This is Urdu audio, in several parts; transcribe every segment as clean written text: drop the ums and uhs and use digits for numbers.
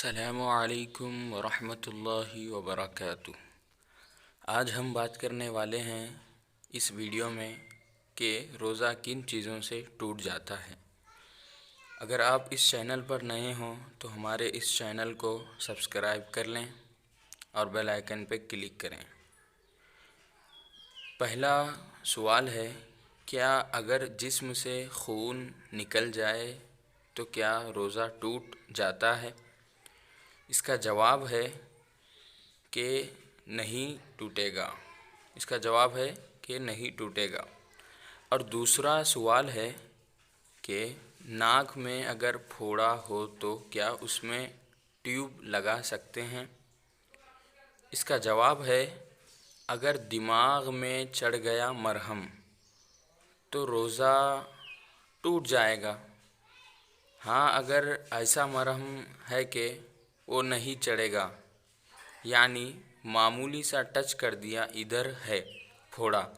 السلام علیکم ورحمۃ اللہ وبرکاتہ۔ آج ہم بات کرنے والے ہیں اس ویڈیو میں کہ روزہ کن چیزوں سے ٹوٹ جاتا ہے۔ اگر آپ اس چینل پر نئے ہوں تو ہمارے اس چینل کو سبسکرائب کر لیں اور بیل آئیکن پہ کلک کریں۔ پہلا سوال ہے، کیا اگر جسم سے خون نکل جائے تو کیا روزہ ٹوٹ جاتا ہے؟ اس کا جواب ہے کہ نہیں ٹوٹے گا۔ اور دوسرا سوال ہے کہ ناک میں اگر پھوڑا ہو تو کیا اس میں ٹیوب لگا سکتے ہیں؟ اس کا جواب ہے، اگر دماغ میں چڑھ گیا مرہم تو روزہ ٹوٹ جائے گا۔ ہاں، اگر ایسا مرہم ہے کہ وہ نہیں چڑھے گا، یعنی معمولی سا ٹچ کر دیا، ادھر ہے پھوڑا،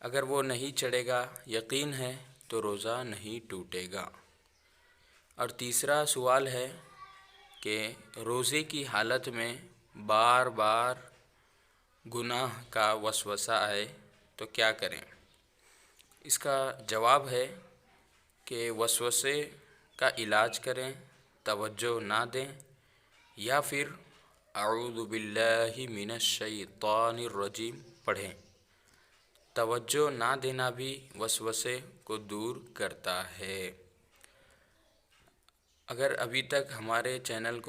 اگر وہ نہیں چڑھے گا یقین ہے تو روزہ نہیں ٹوٹے گا۔ اور تیسرا سوال ہے کہ روزے کی حالت میں بار بار گناہ کا وسوسہ آئے تو کیا کریں؟ اس کا جواب ہے کہ وسوسے کا علاج کریں، توجہ نہ دیں، یا پھر اعوذ باللہ من الشیطان الرجیم پڑھیں۔ توجہ نہ دینا بھی وسوسے کو دور کرتا ہے۔ اگر ابھی تک ہمارے چینل کو